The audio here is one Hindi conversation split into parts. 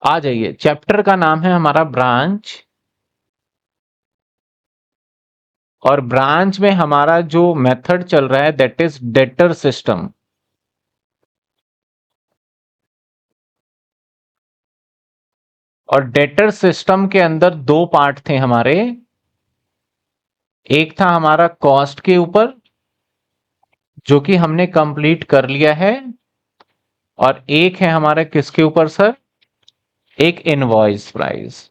आ जाइए, चैप्टर का नाम है हमारा ब्रांच, और ब्रांच में हमारा जो मेथड चल रहा है दैट इज डेटर सिस्टम। और डेटर सिस्टम के अंदर दो पार्ट थे हमारे, एक था हमारा कॉस्ट के ऊपर जो कि हमने कंप्लीट कर लिया है, और एक है हमारा किसके ऊपर सर, एक इनवॉइस प्राइस।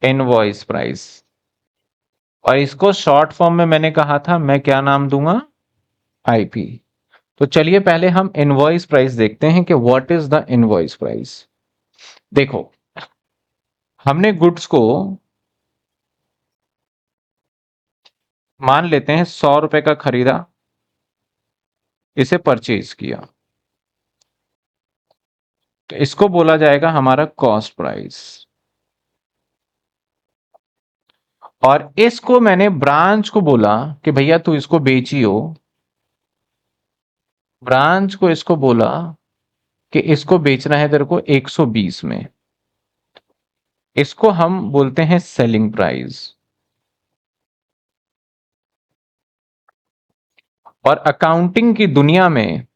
इनवॉइस प्राइस, और इसको शॉर्ट फॉर्म में मैंने कहा था मैं क्या नाम दूंगा, आईपी। तो चलिए पहले हम इनवॉइस प्राइस देखते हैं कि what is the invoice price. देखो, हमने गुड्स को मान लेते हैं 100 रुपए का खरीदा, इसे परचेज किया, तो इसको बोला जाएगा हमारा कॉस्ट प्राइस। और इसको मैंने ब्रांच को बोला कि भैया तू इसको बेचियो, ब्रांच को इसको बोला कि इसको बेचना है तेरे को 120 में, इसको हम बोलते हैं सेलिंग प्राइस। और अकाउंटिंग की दुनिया में,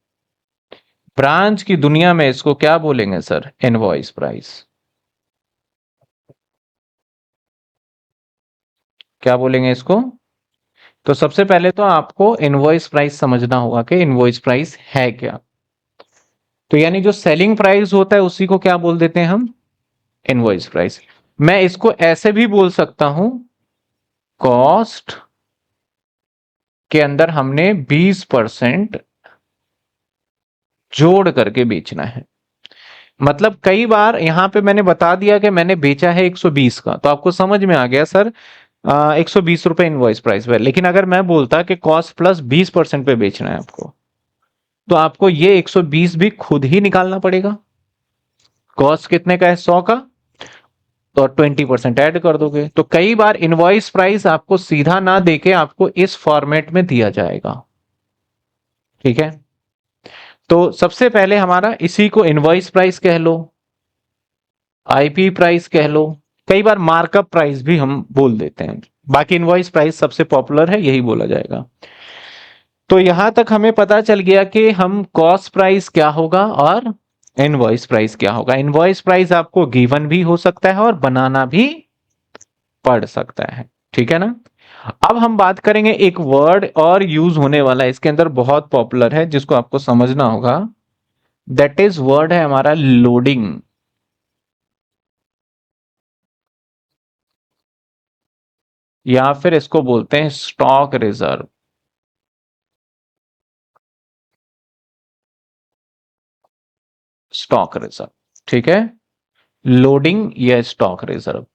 ब्रांच की दुनिया में इसको क्या बोलेंगे सर, इनवॉइस प्राइस। क्या बोलेंगे इसको। तो सबसे पहले तो आपको इनवॉइस प्राइस समझना होगा कि इनवॉइस प्राइस है क्या। तो यानी जो सेलिंग प्राइस होता है उसी को क्या बोल देते हैं हम, इनवॉइस प्राइस। मैं इसको ऐसे भी बोल सकता हूं, कॉस्ट के अंदर हमने 20% जोड़ करके बेचना है। मतलब कई बार यहां पे मैंने बता दिया कि मैंने बेचा है 120 का, तो आपको समझ में आ गया सर 120 रुपए इनवॉइस प्राइस पे। लेकिन अगर मैं बोलता कि कॉस्ट प्लस 20% पे बेचना है आपको, तो आपको ये 120 भी खुद ही निकालना पड़ेगा। कॉस्ट कितने का है, 100 का, तो 20% ऐड कर दोगे। तो कई बार इनवॉइस प्राइस आपको सीधा ना देके आपको इस फॉर्मेट में दिया जाएगा। ठीक है, तो सबसे पहले हमारा इसी को इनवॉइस प्राइस कह लो, आईपी प्राइस कह लो, कई बार मार्कअप प्राइस भी हम बोल देते हैं। बाकी इनवॉइस प्राइस सबसे पॉपुलर है, यही बोला जाएगा। तो यहां तक हमें पता चल गया कि हम कॉस्ट प्राइस क्या होगा और इनवॉइस प्राइस क्या होगा। इनवॉइस प्राइस आपको गिवन भी हो सकता है और बनाना भी पड़ सकता है। ठीक है ना। अब हम बात करेंगे, एक वर्ड और यूज होने वाला है इसके अंदर, बहुत पॉपुलर है, जिसको आपको समझना होगा। दैट इज वर्ड है हमारा लोडिंग, या फिर इसको बोलते हैं स्टॉक रिजर्व। स्टॉक रिजर्व, ठीक है, लोडिंग या स्टॉक रिजर्व।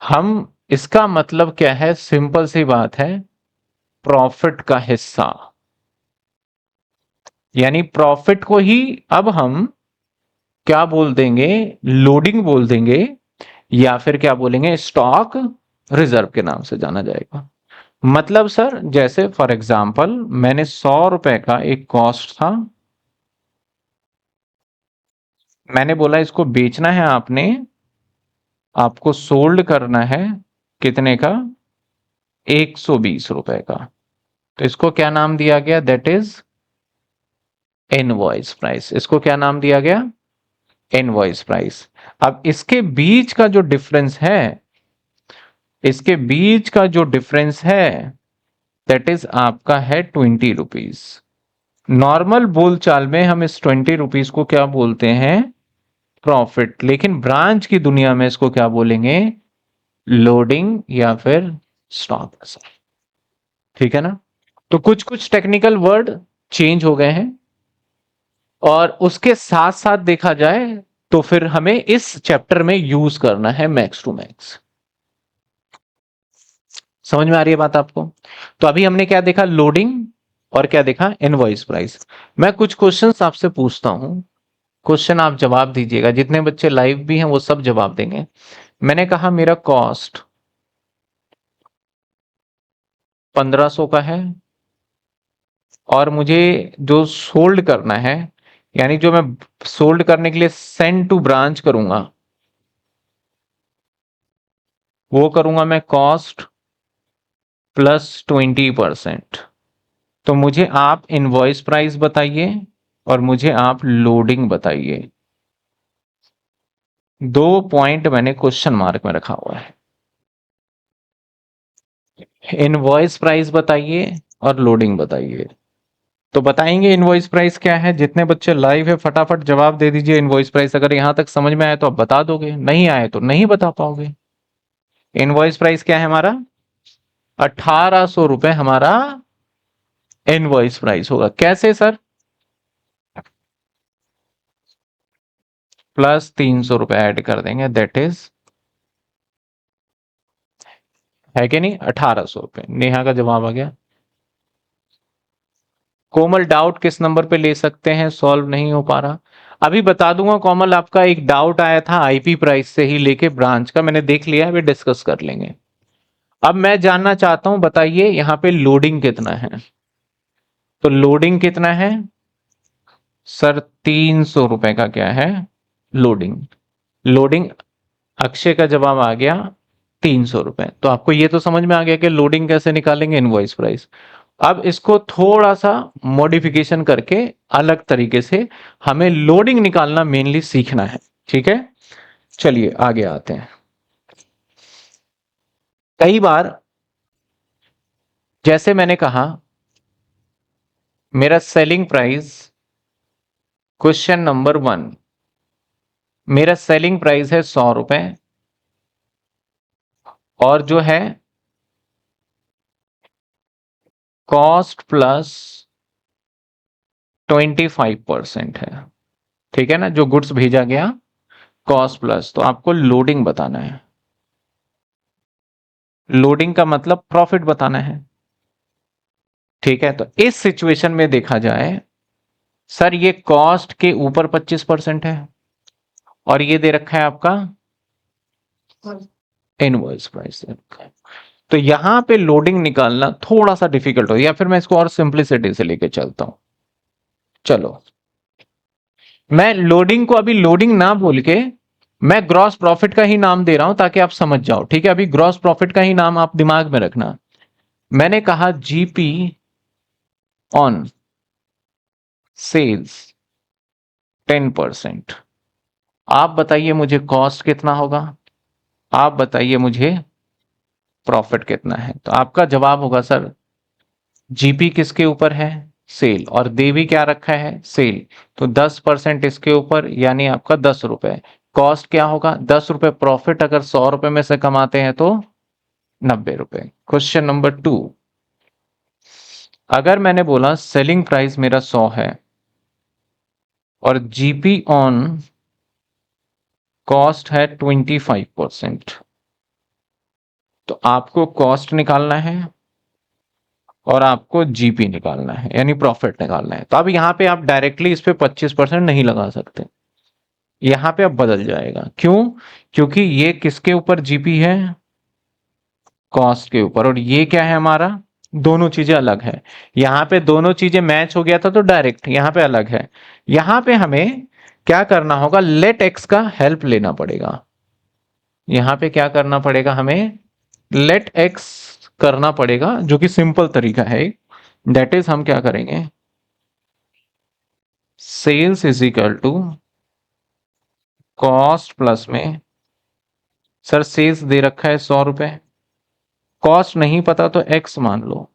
हम, इसका मतलब क्या है, सिंपल सी बात है, प्रॉफिट का हिस्सा। यानी प्रॉफिट को ही अब हम क्या बोल देंगे, लोडिंग बोल देंगे, या फिर क्या बोलेंगे, स्टॉक रिजर्व के नाम से जाना जाएगा। मतलब सर जैसे फॉर एग्जांपल मैंने 100 रुपए का एक कॉस्ट था, मैंने बोला इसको बेचना है आपने, आपको सोल्ड करना है कितने का, 120 रुपए का। तो इसको क्या नाम दिया गया, दैट इज इनवॉइस प्राइस। इसको क्या नाम दिया गया, इनवॉइस प्राइस। अब इसके बीच का जो डिफरेंस है, इसके बीच का जो डिफरेंस है दैट इज आपका है 20 रुपीज। नॉर्मल बोलचाल में हम इस 20 रुपीज को क्या बोलते हैं, प्रॉफिट। लेकिन ब्रांच की दुनिया में इसको क्या बोलेंगे, लोडिंग या फिर स्टॉक। ठीक है ना। तो कुछ कुछ टेक्निकल वर्ड चेंज हो गए हैं, और उसके साथ साथ देखा जाए तो फिर हमें इस चैप्टर में यूज करना है मैक्स टू मैक्स। समझ में आ रही है बात आपको। तो अभी हमने क्या देखा, लोडिंग, और क्या देखा, इनवॉइस प्राइस। मैं कुछ क्वेश्चंस आपसे पूछता हूं, क्वेश्चन आप जवाब दीजिएगा। जितने बच्चे लाइव भी हैं वो सब जवाब देंगे। मैंने कहा मेरा कॉस्ट 1500 का है, और मुझे जो सोल्ड करना है यानी जो मैं सोल्ड करने के लिए सेंड टू ब्रांच करूंगा वो करूंगा मैं कॉस्ट प्लस 20%। तो मुझे आप इनवॉइस प्राइस बताइए और मुझे आप लोडिंग बताइए। 2 पॉइंट मैंने क्वेश्चन मार्क में रखा हुआ है। इनवॉइस प्राइस बताइए और लोडिंग बताइए। तो बताएंगे इनवॉइस प्राइस क्या है? जितने बच्चे लाइव है फटाफट जवाब दे दीजिए इनवॉइस प्राइस। अगर यहां तक समझ में आए तो आप बता दोगे, नहीं आए तो नहीं बता पाओगे। इनवॉइस प्राइस क्या है हमारा? 1800 रुपए हमारा इनवॉइस प्राइस होगा। कैसे सर? प्लस 300 रुपए ऐड कर देंगे, दैट इज है कि नहीं 1800 रुपए। नेहा का जवाब आ गया। कोमल डाउट किस नंबर पे ले सकते हैं? सॉल्व नहीं हो पा रहा, अभी बता दूंगा। कोमल आपका एक डाउट आया था आईपी प्राइस से ही लेके ब्रांच का, मैंने देख लिया, अभी डिस्कस कर लेंगे। अब मैं जानना चाहता हूं, बताइए यहाँ पे लोडिंग कितना है? तो लोडिंग कितना है सर? 300 रुपए का क्या है लोडिंग? लोडिंग अक्षय का जवाब आ गया 300 रुपए। तो आपको ये तो समझ में आ गया कि लोडिंग कैसे निकालेंगे इनवॉइस प्राइस। अब इसको थोड़ा सा मॉडिफिकेशन करके अलग तरीके से हमें लोडिंग निकालना मेनली सीखना है, ठीक है? चलिए आगे आते हैं। कई बार जैसे मैंने कहा मेरा सेलिंग प्राइस, क्वेश्चन नंबर 1, मेरा सेलिंग प्राइस है 100 रुपए और जो है कॉस्ट प्लस 25% है, ठीक है ना? जो गुड्स भेजा गया कॉस्ट प्लस, तो आपको लोडिंग बताना है। लोडिंग का मतलब प्रॉफिट बताना है, ठीक है? तो इस सिचुएशन में देखा जाए सर ये कॉस्ट के ऊपर 25% है और ये दे रखा है आपका इनवॉइस प्राइस दे रखा है। तो यहां पे लोडिंग निकालना थोड़ा सा डिफिकल्ट हो, या फिर मैं इसको और सिंप्लिसिटी से लेके चलता हूं। चलो मैं लोडिंग को अभी लोडिंग ना बोल के मैं ग्रॉस प्रॉफिट का ही नाम दे रहा हूं ताकि आप समझ जाओ, ठीक है? अभी ग्रॉस प्रॉफिट का ही नाम आप दिमाग में रखना। मैंने कहा जीपी ऑन सेल्स 10%। आप बताइए मुझे कॉस्ट कितना होगा, आप बताइए मुझे प्रॉफिट कितना है। तो आपका जवाब होगा सर जीपी किसके ऊपर है? सेल। और देवी क्या रखा है? सेल। तो 10% इसके ऊपर यानी आपका 10 रुपए। कॉस्ट क्या होगा? 10 रुपए। प्रॉफिट अगर 100 रुपए में से कमाते हैं तो 90 रुपए। क्वेश्चन नंबर 2, अगर मैंने बोला सेलिंग प्राइस मेरा 100 है और जीपी ऑन कॉस्ट है 25%, तो आपको कॉस्ट निकालना है और आपको जीपी निकालना है यानी प्रॉफिट निकालना है। तो अब यहां पे आप डायरेक्टली इस पे 25% नहीं लगा सकते, यहां पे अब बदल जाएगा। क्यों? क्योंकि ये किसके ऊपर जीपी है? कॉस्ट के ऊपर। और ये क्या है हमारा? दोनों चीजें अलग है। यहां पे दोनों चीजें मैच हो गया था तो डायरेक्ट, यहां पे अलग है। यहां पे हमें क्या करना होगा? लेट एक्स का हेल्प लेना पड़ेगा। यहां पे क्या करना पड़ेगा हमें? लेट एक्स करना पड़ेगा, जो कि सिंपल तरीका है। दैट इज हम क्या करेंगे? Sales is equal to cost plus में, सर सेल्स दे रखा है 100 रुपए, कॉस्ट नहीं पता तो एक्स मान लो,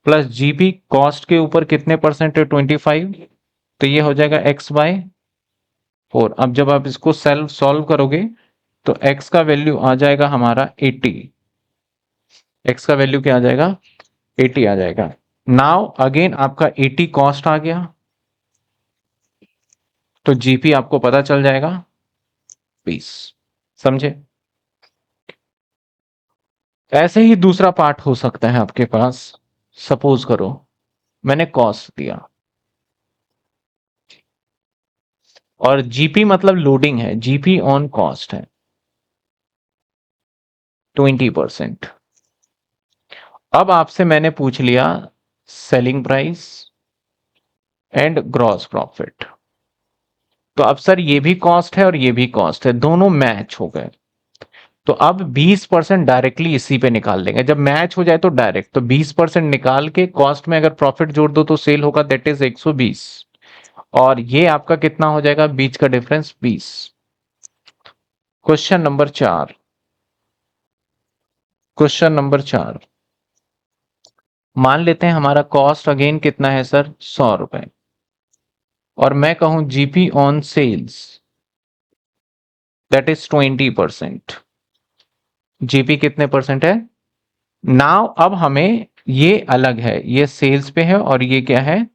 प्लस जीपी कॉस्ट के ऊपर कितने परसेंट है? 25। तो ये हो जाएगा एक्स बाय 4। अब जब आप इसको सेल्फ सॉल्व करोगे तो एक्स का वैल्यू आ जाएगा हमारा 80। एक्स का वैल्यू क्या आ जाएगा? 80 आ जाएगा। नाउ अगेन आपका 80 कॉस्ट आ गया, तो जीपी आपको पता चल जाएगा 20। समझे? ऐसे ही दूसरा पार्ट हो सकता है आपके पास। सपोज करो मैंने कॉस्ट दिया और जीपी मतलब लोडिंग है, जीपी ऑन कॉस्ट है 20%। अब आपसे मैंने पूछ लिया selling price and gross profit. तो अब सर ये भी कॉस्ट है और ये भी कॉस्ट है, दोनों मैच हो गए। तो अब 20% डायरेक्टली इसी पे निकाल लेंगे, जब मैच हो जाए तो डायरेक्ट, तो 20% निकाल के कॉस्ट में अगर प्रॉफिट जोड़ दो तो सेल होगा, दैट इज 120, और ये आपका कितना हो जाएगा, बीच का difference 20। Question number 4, question number 4, मान लेते हैं हमारा कॉस्ट अगेन कितना है सर, 100 रुपए, और मैं कहूं GP on sales that is 20%। GP कितने परसेंट है, नाउ अब हमें ये अलग है, ये सेल्स पे है और ये क्या है,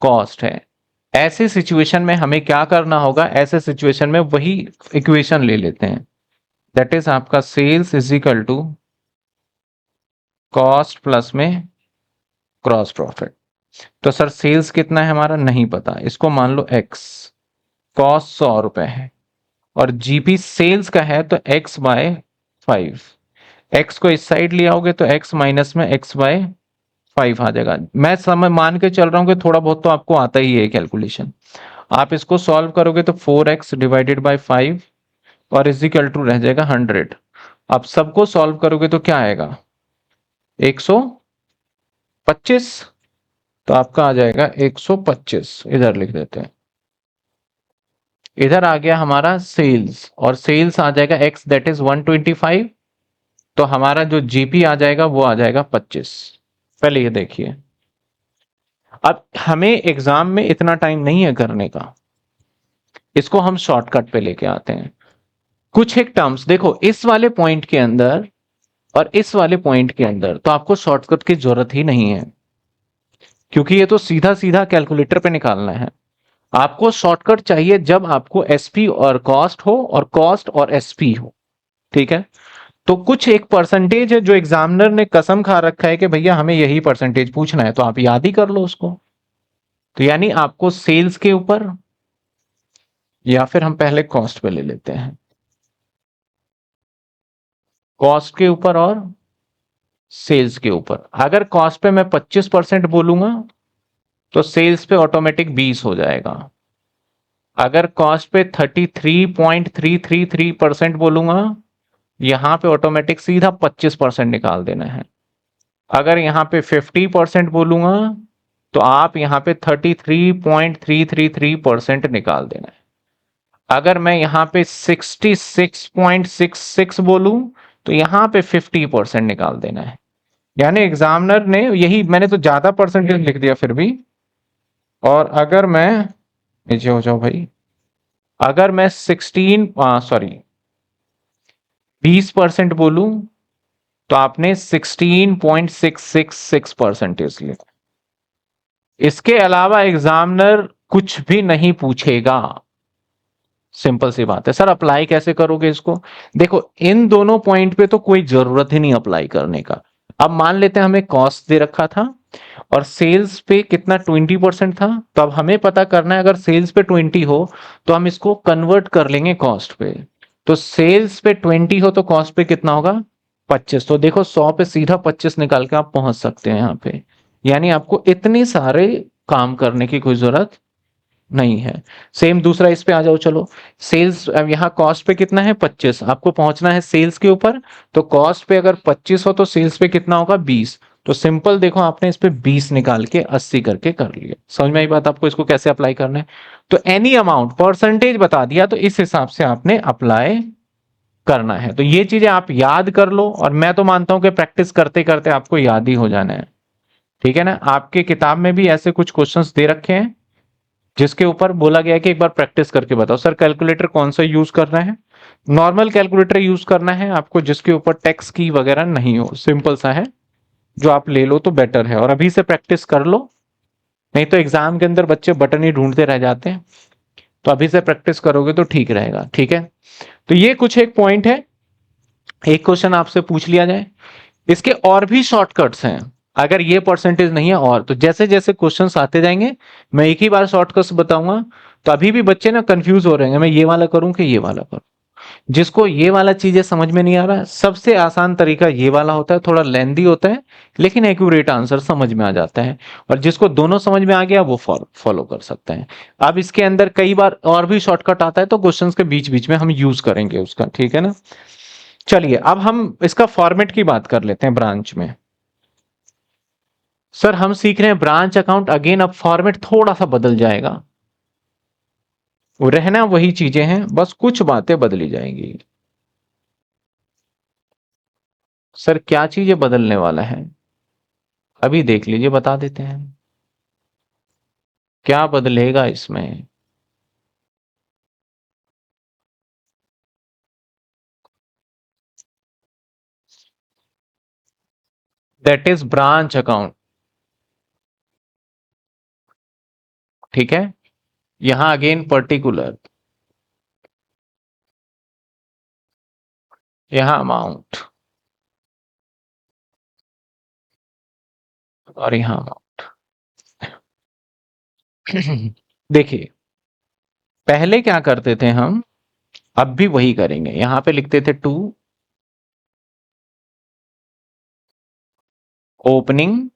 कॉस्ट है। ऐसे सिचुएशन में हमें क्या करना होगा, ऐसे सिचुएशन में वही इक्वेशन ले लेते हैं, दैट इज आपका sales is equal to cost plus में क्रॉस प्रॉफिट। तो सर सेल्स कितना है हमारा नहीं पता, इसको मान लो x, कॉस्ट 100 रुपए है, और जीपी सेल्स का है तो x बाय 5, x को इस साइड ले आओगे तो x माइनस में x बाय 5 आ जाएगा। मैं समय मान के चल रहा हूं कि थोड़ा बहुत तो आपको आता ही है कैलकुलेशन। आप इसको सॉल्व करोगे तो 4x डिवाइडेड बाय 5 और इज इक्वल टू रह जाएगा 100। अब सबको सॉल्व करोगे तो क्या आएगा, 125, तो आपका आ जाएगा 125, इधर लिख देते हैं। इधर आ गया हमारा सेल्स, और सेल्स आ जाएगा x दैट इज 125, तो हमारा जो जीपी आ जाएगा वो आ जाएगा 25। पहले ये देखिए, अब हमें एग्जाम में इतना टाइम नहीं है करने का, इसको हम शॉर्टकट पे लेके आते हैं। कुछ एक टर्म्स देखो, इस वाले पॉइंट के अंदर और इस वाले पॉइंट के अंदर तो आपको शॉर्टकट की जरूरत ही नहीं है, क्योंकि ये तो सीधा सीधा कैलकुलेटर पे निकालना है। आपको शॉर्टकट चाहिए जब आपको एसपी और कॉस्ट हो और कॉस्ट और एसपी हो, ठीक है। तो कुछ एक परसेंटेज है जो एग्जामिनर ने कसम खा रखा है कि भैया हमें यही परसेंटेज पूछना है, तो आप याद ही कर लो उसको। तो यानी आपको सेल्स के ऊपर, या फिर हम पहले कॉस्ट पे ले लेते हैं, कॉस्ट के ऊपर और सेल्स के ऊपर। अगर कॉस्ट पे मैं 25% बोलूंगा तो सेल्स पे ऑटोमेटिक 20 हो जाएगा। अगर कॉस्ट पे 33.333% बोलूंगा, यहां पे ऑटोमेटिक सीधा 25% निकाल देना है। अगर यहां पे 50% बोलूंगा तो आप यहां पे 33.333% निकाल देना है। अगर मैं यहां पे 66.66 बोलूं तो यहां पे 50% निकाल देना है। यानी एग्जामिनर ने यही, मैंने तो ज्यादा परसेंटेज लिख दिया फिर भी। और अगर मैं, नीचे हो जाओ भाई, अगर मैं 20% बोलूं तो आपने 16.666% लिखा। इसके अलावा एग्जामिनर कुछ भी नहीं पूछेगा। सिंपल सी बात है। सर अप्लाई कैसे करोगे इसको, देखो इन दोनों पॉइंट पे तो कोई जरूरत ही नहीं अप्लाई करने का। अब मान लेते हैं हमें कॉस्ट दे रखा था और सेल्स पे कितना 20% था, तो अब हमें पता करना है अगर सेल्स पे 20 हो तो हम इसको कन्वर्ट कर लेंगे कॉस्ट पे। तो सेल्स पे 20 हो तो कॉस्ट पे कितना होगा, 25। तो देखो 100 पे सीधा 25 निकाल के आप पहुंच सकते हैं यहाँ पे। यानी आपको इतने सारे काम करने की कोई जरूरत नहीं है। सेम दूसरा इस पे आ जाओ, चलो सेल्स, अब यहाँ कॉस्ट पे कितना है 25, आपको पहुंचना है सेल्स के ऊपर। तो कॉस्ट पे अगर 25 हो तो सेल्स पे कितना होगा 20। तो सिंपल देखो आपने इस पे 20 निकाल के 80 करके कर लिया। समझ में आई बात आपको, इसको कैसे अप्लाई करना है। तो एनी अमाउंट परसेंटेज बता दिया तो इस हिसाब से आपने अप्लाई करना है। तो ये चीजें आप याद कर लो, और मैं तो मानता हूं कि प्रैक्टिस करते करते आपको याद ही हो जाना है, ठीक है ना। आपके किताब में भी ऐसे कुछ क्वेश्चंस दे रखे हैं जिसके ऊपर बोला गया है कि एक बार प्रैक्टिस करके बताओ। सर कैलकुलेटर कौन सा यूज करना है, नॉर्मल कैलकुलेटर यूज करना है आपको जिसके ऊपर टैक्स की वगैरह नहीं हो, सिंपल सा है, जो आप ले लो तो बेटर है। और अभी से प्रैक्टिस कर लो, नहीं तो एग्जाम के अंदर बच्चे बटन ही ढूंढते रह जाते हैं। तो अभी से प्रैक्टिस करोगे तो ठीक रहेगा, ठीक है। तो ये कुछ एक पॉइंट है, एक क्वेश्चन आपसे पूछ लिया जाए। इसके और भी शॉर्टकट्स हैं, अगर ये परसेंटेज नहीं है और, तो जैसे जैसे क्वेश्चंस आते जाएंगे मैं एक ही बार शॉर्टकट्स बताऊंगा। तो अभी भी बच्चे ना कंफ्यूज हो रहे हैं, मैं ये वाला करूं कि ये वाला करूं। जिसको ये वाला चीजें समझ में नहीं आ रहा है, सबसे आसान तरीका ये वाला होता है, थोड़ा लेंदी होता है लेकिन एक्यूरेट आंसर समझ में आ जाता है। और जिसको दोनों समझ में आ गया वो फॉलो कर सकता है। अब इसके अंदर कई बार और भी शॉर्टकट आता है, तो क्वेश्चंस के बीच बीच में हम यूज करेंगे उसका, ठीक है ना। चलिए अब हम इसका फॉर्मेट की बात कर लेते हैं ब्रांच में। सर हम सीख रहे हैं ब्रांच अकाउंट, अगेन अब फॉर्मेट थोड़ा सा बदल जाएगा, वो रहना वही चीजें हैं, बस कुछ बातें बदली जाएंगी। सर क्या चीजें बदलने वाला है, अभी देख लीजिए, बता देते हैं क्या बदलेगा इसमें। दैट इज ब्रांच अकाउंट, ठीक है। यहां अगेन पर्टिकुलर, यहां अमाउंट, और यहां अमाउंट। देखिए पहले क्या करते थे हम, अब भी वही करेंगे, यहां पे लिखते थे टू ओपनिंग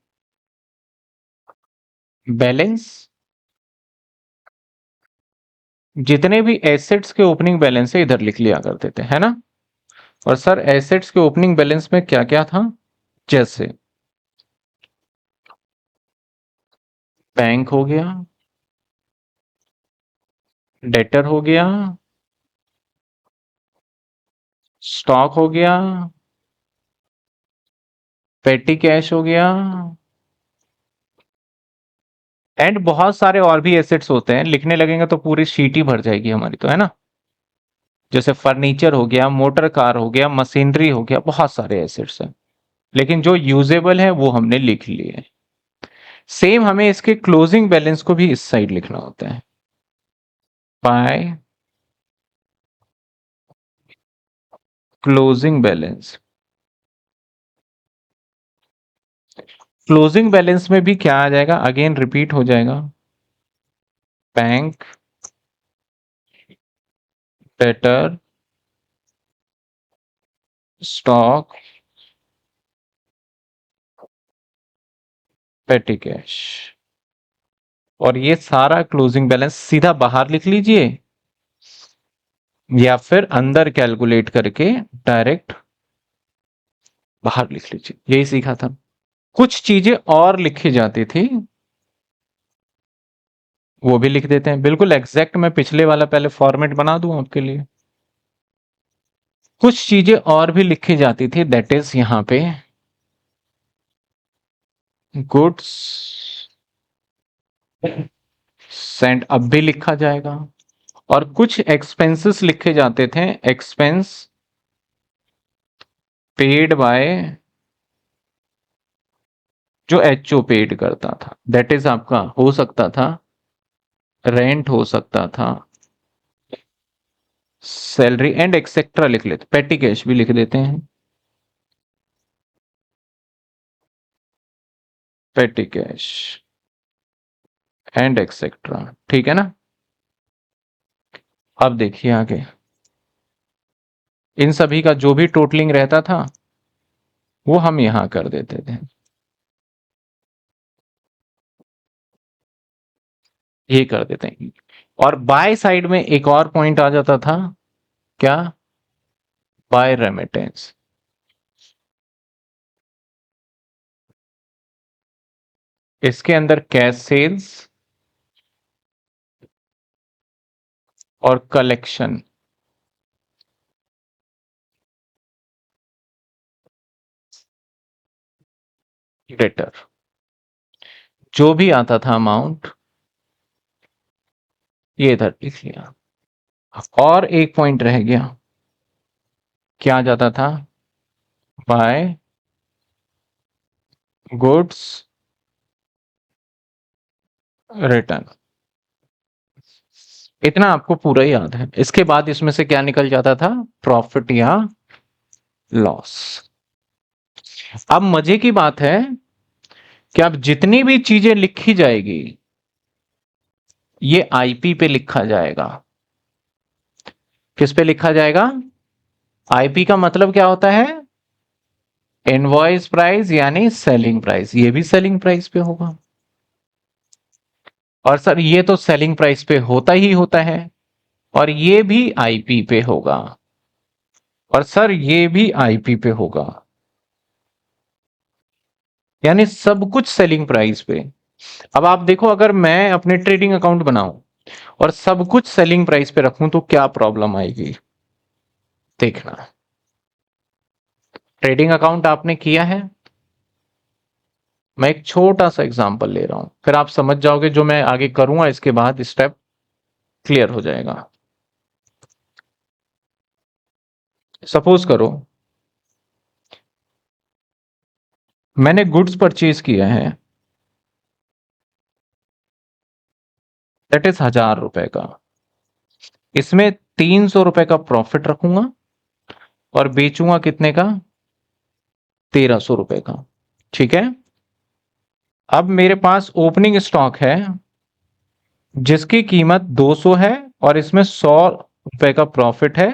बैलेंस, जितने भी एसेट्स के ओपनिंग बैलेंस है इधर लिख लिया करते थे, है ना। और सर एसेट्स के ओपनिंग बैलेंस में क्या क्या था, जैसे बैंक हो गया, डेटर हो गया, स्टॉक हो गया, पेटी कैश हो गया, एंड बहुत सारे और भी एसेट्स होते हैं, लिखने लगेंगे तो पूरी शीट ही भर जाएगी हमारी, तो है ना। जैसे फर्नीचर हो गया, मोटर कार हो गया, मशीनरी हो गया, बहुत सारे एसेट्स हैं, लेकिन जो यूजेबल है वो हमने लिख लिए। सेम हमें इसके क्लोजिंग बैलेंस को भी इस साइड लिखना होता है, by closing balance. Closing balance में भी क्या आ जाएगा, अगेन रिपीट हो जाएगा, बैंक, डेटर, स्टॉक, पेटी कैश। और ये सारा क्लोजिंग बैलेंस सीधा बाहर लिख लीजिए, या फिर अंदर कैलकुलेट करके डायरेक्ट बाहर लिख लीजिए, यही सीखा था। कुछ चीजें और लिखी जाती थी, वो भी लिख देते हैं बिल्कुल एग्जैक्ट। मैं पिछले वाला पहले फॉर्मेट बना दूं आपके लिए। कुछ चीजें और भी लिखी जाती थी, दैट इज यहां पे गुड्स सेंट अब भी लिखा जाएगा। और कुछ एक्सपेंसेस लिखे जाते थे, एक्सपेंस पेड बाय, जो एचओ पेड करता था, दैट इज आपका हो सकता था रेंट, हो सकता था सैलरी एंड एक्सेट्रा, लिख लेते, पेटी कैश भी लिख देते हैं, पेटी कैश एंड एक्सेट्रा, ठीक है ना। अब देखिए आगे, इन सभी का जो भी टोटलिंग रहता था वो हम यहां कर देते थे, ये कर देते हैं। और बाय साइड में एक और पॉइंट आ जाता था, क्या, बाय रेमिटेंस। इसके अंदर कैश सेल्स और कलेक्शन, डेटर, जो भी आता था अमाउंट ये इधर लिख लिया। और एक पॉइंट रह गया, क्या आ जाता था, बाय गुड्स रिटर्न। इतना आपको पूरा ही याद है, इसके बाद इसमें से क्या निकल जाता था, प्रॉफिट या लॉस। अब मजे की बात है कि अब जितनी भी चीजें लिखी जाएगी ये आईपी पे लिखा जाएगा। किस पे लिखा जाएगा? आईपी का मतलब क्या होता है? इनवॉइस प्राइस यानी सेलिंग प्राइस, ये भी सेलिंग प्राइस पे होगा। और सर ये तो सेलिंग प्राइस पे होता ही होता है, और ये भी आईपी पे होगा, और सर ये भी आईपी पे होगा, यानी सब कुछ सेलिंग प्राइस पे। अब आप देखो, अगर मैं अपने ट्रेडिंग अकाउंट बनाऊं और सब कुछ सेलिंग प्राइस पे रखूं तो क्या प्रॉब्लम आएगी, देखना। ट्रेडिंग अकाउंट आपने किया है, मैं एक छोटा सा एग्जांपल ले रहा हूं, फिर आप समझ जाओगे, जो मैं आगे करूंगा इसके बाद स्टेप क्लियर हो जाएगा। सपोज करो मैंने गुड्स परचेज किया है, दैट इज 1000 रुपए का, इसमें 300 रुपए का प्रॉफिट रखूंगा और बेचूंगा कितने का? 1300 रुपए का। ठीक है, अब मेरे पास ओपनिंग स्टॉक है जिसकी कीमत 200 है, और इसमें 100 रुपए का प्रॉफिट है,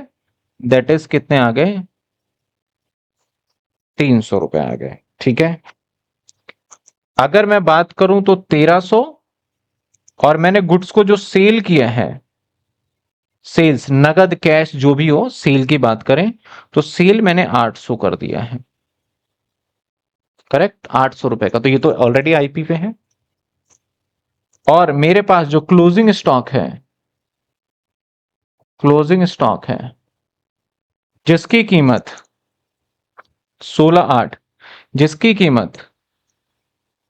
दैट इज कितने आ गए? 300 रुपए आ गए। ठीक है, अगर मैं बात करूं तो 1300, और मैंने गुड्स को जो सेल किया है, सेल्स नगद कैश जो भी हो, सेल की बात करें तो सेल मैंने 800 कर दिया है, करेक्ट, 800 रुपए का, तो ये तो ऑलरेडी आईपी पे है। और मेरे पास जो क्लोजिंग स्टॉक है, क्लोजिंग स्टॉक है जिसकी कीमत 16,800, जिसकी कीमत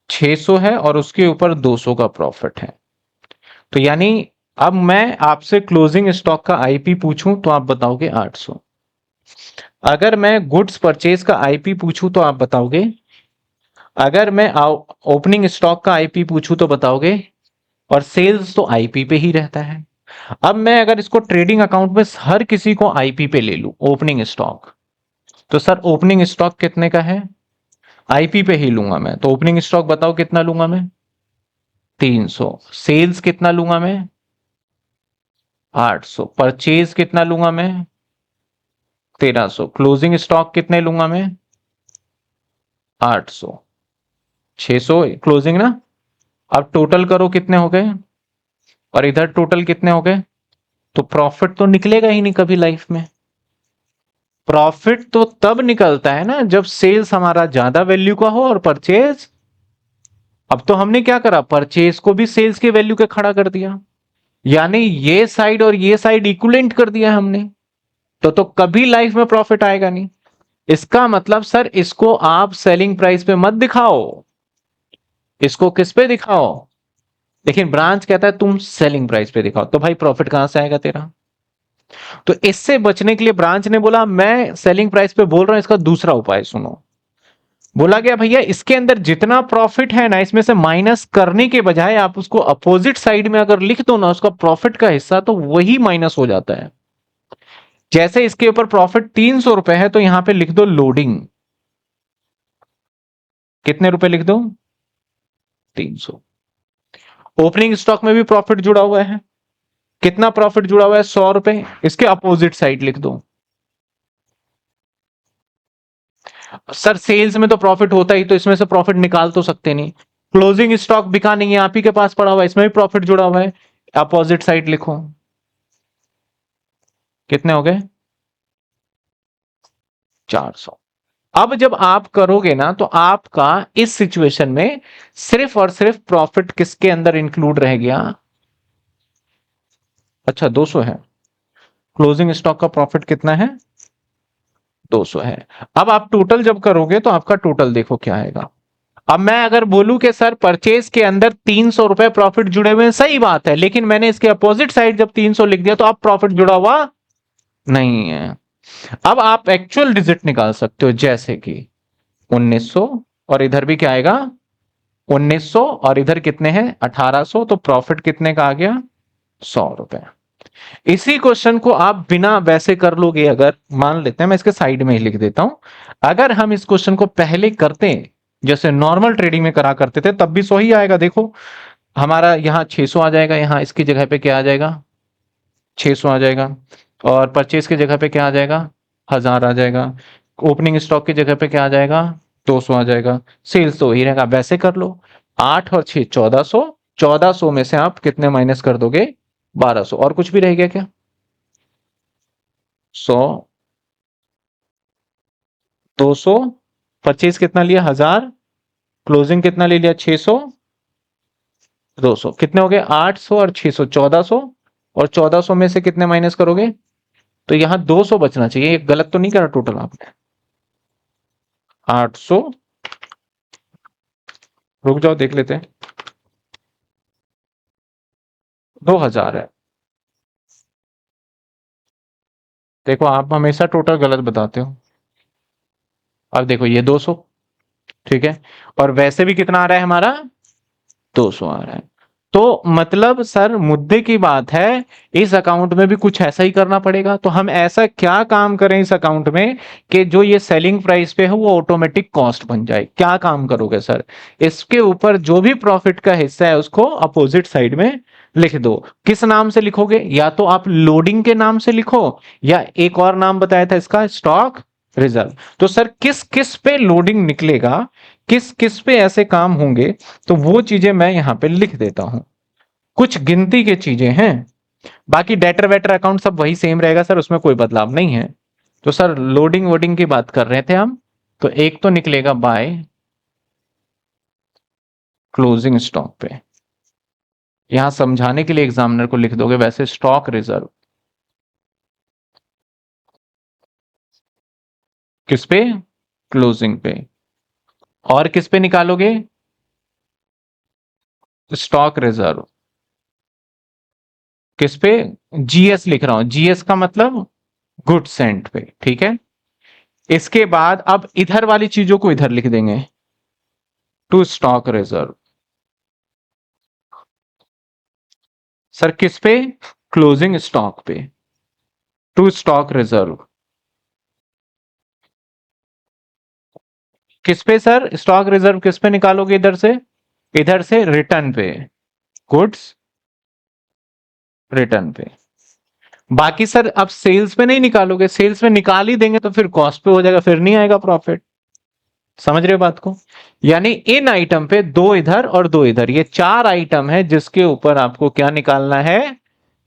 600 है, और उसके ऊपर 200 का प्रॉफिट है। तो यानी अब मैं आपसे क्लोजिंग स्टॉक का आईपी पूछूं तो आप बताओगे 800। अगर मैं गुड्स परचेज का आईपी पूछूं तो आप बताओगे, अगर मैं ओपनिंग स्टॉक का आईपी पूछूं तो बताओगे, और सेल्स तो आईपी पे ही रहता है। अब मैं अगर इसको ट्रेडिंग अकाउंट में हर किसी को आईपी पे ले लूं, ओपनिंग स्टॉक, तो सर ओपनिंग स्टॉक कितने का है? आईपी पे ही लूंगा मैं, तो ओपनिंग स्टॉक बताओ कितना लूंगा मैं? 300। सेल्स कितना लूंगा मैं? 800। परचेज कितना लूंगा मैं? 1300। क्लोजिंग स्टॉक कितने लूंगा मैं? 800। 600 क्लोजिंग ना। अब टोटल करो कितने हो गए, और इधर टोटल कितने हो गए, तो प्रॉफिट तो निकलेगा ही नहीं कभी लाइफ में। प्रॉफिट तो तब निकलता है ना जब सेल्स हमारा ज्यादा वैल्यू का हो और परचेज, अब तो हमने क्या करा, परचेज को भी सेल्स के वैल्यू के खड़ा कर दिया, यानी ये साइड और ये साइड इक्विवेलेंट कर दिया हमने, तो कभी लाइफ में प्रॉफिट आएगा नहीं। इसका मतलब सर इसको आप सेलिंग प्राइस पे मत दिखाओ, इसको किस पे दिखाओ? लेकिन ब्रांच कहता है तुम सेलिंग प्राइस पे दिखाओ, तो भाई प्रॉफिट कहां से आएगा तेरा? तो इससे बचने के लिए ब्रांच ने बोला मैं सेलिंग प्राइस पे बोल रहा हूं, इसका दूसरा उपाय सुनो। बोला गया भैया इसके अंदर जितना प्रॉफिट है ना, इसमें से माइनस करने के बजाय आप उसको अपोजिट साइड में अगर लिख दो ना, उसका प्रॉफिट का हिस्सा, तो वही माइनस हो जाता है। जैसे इसके ऊपर प्रॉफिट 300 रुपए है, तो यहां पे लिख दो लोडिंग, कितने रुपए लिख दो? 300। ओपनिंग स्टॉक में भी प्रॉफिट जुड़ा हुआ है, कितना प्रॉफिट जुड़ा हुआ है? 100 रुपए, इसके अपोजिट साइड लिख दो। सर सेल्स में तो प्रॉफिट होता ही, तो इसमें से प्रॉफिट निकाल तो सकते नहीं। क्लोजिंग स्टॉक बिका नहीं है, आप ही के पास पड़ा हुआ है, इसमें भी प्रॉफिट जुड़ा हुआ है, अपोजिट साइड लिखो। कितने हो गए? 400। अब जब आप करोगे ना, तो आपका इस सिचुएशन में सिर्फ और सिर्फ प्रॉफिट किसके अंदर इंक्लूड रह गया? अच्छा 200 है, क्लोजिंग स्टॉक का प्रॉफिट कितना है? 200 है। अब आप टोटल जब करोगे तो आपका टोटल देखो क्या आएगा। अब मैं अगर बोलूं कि सर परचेज के अंदर 300 रुपए प्रॉफिट जुड़े हुए हैं, सही बात है, लेकिन मैंने इसके अपोजिट साइड जब 300 लिख दिया, तो अब प्रॉफिट जुड़ा हुआ नहीं है। अब आप एक्चुअल डिजिट निकाल सकते हो, जैसे कि 1900, और इधर भी क्या आएगा? 1900, और इधर कितने हैं? 1800, तो प्रॉफिट कितने का आ गया? 100 रुपए। इसी क्वेश्चन को आप बिना वैसे कर लोगे, अगर मान लेते हैं, मैं इसके साइड में ही लिख देता हूं, अगर हम इस क्वेश्चन को पहले करते जैसे नॉर्मल ट्रेडिंग में करा करते थे, तब भी 100 ही आएगा। देखो हमारा यहां 600 आ जाएगा, यहां इसकी जगह पे क्या आ जाएगा? 600 आ जाएगा। और परचेज की जगह पे क्या आ जाएगा, 1000 आ जाएगा। ओपनिंग स्टॉक की जगह पे क्या आ जाएगा, 200 आ जाएगा। सेल्स तो वही रहेगा, वैसे कर लो। 8 और 6 1400, 1400 में से आप कितने माइनस कर दोगे, 1200। और कुछ भी रह गया क्या, 100, 200, परचेज कितना लिया 1000, क्लोजिंग कितना ले लिया 600, 200, कितने हो गए 800 और 600 1400। और 1400 में से कितने माइनस करोगे, तो यहां 200 बचना चाहिए। ये गलत तो नहीं करा टोटल आपने, 800, रुक जाओ देख लेते हैं, 2000 है। देखो आप हमेशा टोटल गलत बताते हो। अब देखो ये 200, ठीक है, और वैसे भी कितना आ रहा है हमारा, 200 आ रहा है। तो मतलब सर मुद्दे की बात है, इस अकाउंट में भी कुछ ऐसा ही करना पड़ेगा। तो हम ऐसा क्या काम करें इस अकाउंट में कि जो ये सेलिंग प्राइस पे है वो ऑटोमेटिक कॉस्ट बन जाए, क्या काम करोगे सर, इसके ऊपर जो भी प्रॉफिट का हिस्सा है उसको अपोजिट साइड में लिख दो। किस नाम से लिखोगे, या तो आप लोडिंग के नाम से लिखो, या एक और नाम बताया था इसका, स्टॉक रिजर्व। तो सर किस किस पे लोडिंग निकलेगा, किस किस पे ऐसे काम होंगे, तो वो चीजें मैं यहां पे लिख देता हूं। कुछ गिनती की चीजें हैं, बाकी डेटर वेटर अकाउंट सब वही सेम रहेगा सर, उसमें कोई बदलाव नहीं है। तो सर लोडिंग वोडिंग की बात कर रहे थे हम, तो एक तो निकलेगा बाय क्लोजिंग स्टॉक पे, यहां समझाने के लिए एग्जामिनर को लिख दोगे, वैसे स्टॉक रिजर्व किस पे, क्लोजिंग पे। और किस पे निकालोगे, स्टॉक रिजर्व किस पे, जीएस लिख रहा हूं, जीएस का मतलब गुड सेंट पे, ठीक है। इसके बाद अब इधर वाली चीजों को इधर लिख देंगे, टू स्टॉक रिजर्व। सर किस पे, क्लोजिंग स्टॉक पे, टू स्टॉक रिजर्व किस पे सर, स्टॉक रिजर्व किस पे निकालोगे, इधर से रिटर्न पे, गुड्स रिटर्न पे। बाकी सर अब सेल्स पे नहीं निकालोगे, सेल्स में निकाल ही देंगे तो फिर कॉस्ट पे हो जाएगा, फिर नहीं आएगा प्रॉफिट। समझ रहे हो बात को, यानी इन आइटम पे दो इधर और दो इधर, ये चार आइटम है जिसके ऊपर आपको क्या निकालना है,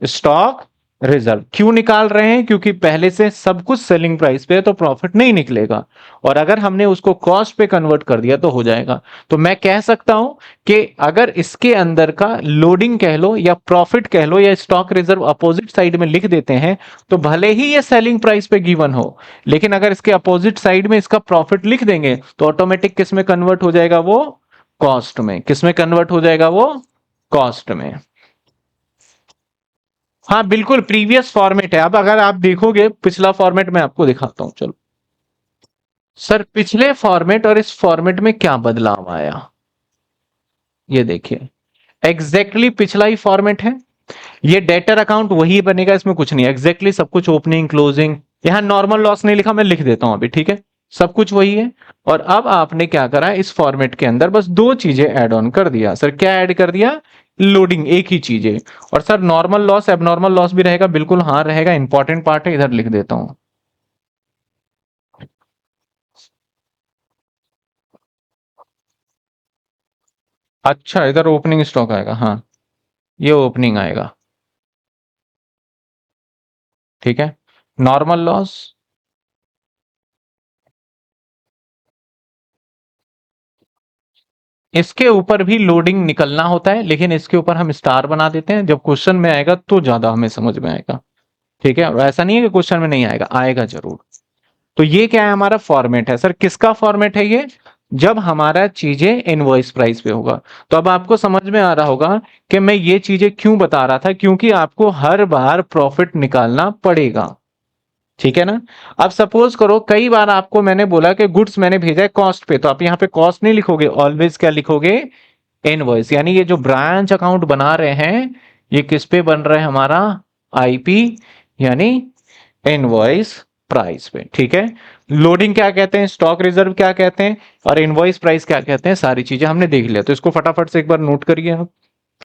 स्टॉक रिजर्व। क्यों निकाल रहे हैं, क्योंकि पहले से सब कुछ सेलिंग प्राइस पे है तो प्रॉफिट नहीं निकलेगा, और अगर हमने उसको कॉस्ट पे कन्वर्ट कर दिया तो हो जाएगा। तो मैं कह सकता हूं कि अगर इसके अंदर का लोडिंग कह लो या प्रॉफिट कह लो या स्टॉक रिजर्व अपोजिट साइड में लिख देते हैं, तो भले ही ये सेलिंग प्राइस पे गिवन हो, लेकिन अगर इसके अपोजिट साइड में इसका प्रॉफिट लिख देंगे तो ऑटोमेटिक किस में कन्वर्ट हो जाएगा वो, कॉस्ट में। किस में कन्वर्ट हो जाएगा वो, कॉस्ट में। हाँ बिल्कुल प्रीवियस फॉर्मेट है। अब अगर आप देखोगे पिछला फॉर्मेट मैं आपको दिखाता हूं, चलो। सर पिछले फॉर्मेट और इस फॉर्मेट में क्या बदलाव आया, ये देखिए, एग्जैक्टली पिछला ही फॉर्मेट है। ये डेटर अकाउंट वही बनेगा, इसमें कुछ नहीं, एग्जैक्टली सब कुछ, ओपनिंग क्लोजिंग, यहां नॉर्मल लॉस नहीं लिखा, मैं लिख देता हूं अभी, ठीक है, सब कुछ वही है। और अब आपने क्या करा, इस फॉर्मेट के अंदर बस दो चीजें ऐड ऑन कर दिया। सर क्या ऐड कर दिया, लोडिंग, एक ही चीज है। और sir normal loss abnormal loss भी रहेगा, बिल्कुल हाँ रहेगा, इंपॉर्टेंट पार्ट है, इधर लिख देता हूं। अच्छा इधर ओपनिंग स्टॉक आएगा, हाँ ये ओपनिंग आएगा, ठीक है। नॉर्मल लॉस, इसके ऊपर भी लोडिंग निकलना होता है, लेकिन इसके ऊपर हम स्टार बना देते हैं, जब क्वेश्चन में आएगा तो ज्यादा हमें समझ में आएगा, ठीक है। और ऐसा नहीं है कि क्वेश्चन में नहीं आएगा, आएगा जरूर। तो ये क्या है, हमारा फॉर्मेट है। सर किसका फॉर्मेट है ये, जब हमारा चीजें इनवॉइस प्राइस पे होगा। तो अब आपको समझ में आ रहा होगा कि मैं ये चीजें क्यों बता रहा था, क्योंकि आपको हर बार प्रॉफिट निकालना पड़ेगा, ठीक है ना। अब सपोज करो कई बार आपको मैंने बोला कि गुड्स मैंने भेजा है कॉस्ट पे, तो आप यहाँ पे कॉस्ट नहीं लिखोगे, ऑलवेज क्या लिखोगे, इनवॉइस। यानी ये जो ब्रांच अकाउंट बना रहे हैं ये किस पे बन रहा है हमारा, आईपी, यानी इनवॉइस प्राइस पे, ठीक है। लोडिंग क्या कहते हैं, स्टॉक रिजर्व क्या कहते हैं, और इनवॉइस प्राइस क्या कहते हैं, सारी चीजें हमने देख लिया। तो इसको फटाफट से एक बार नोट करिए आप।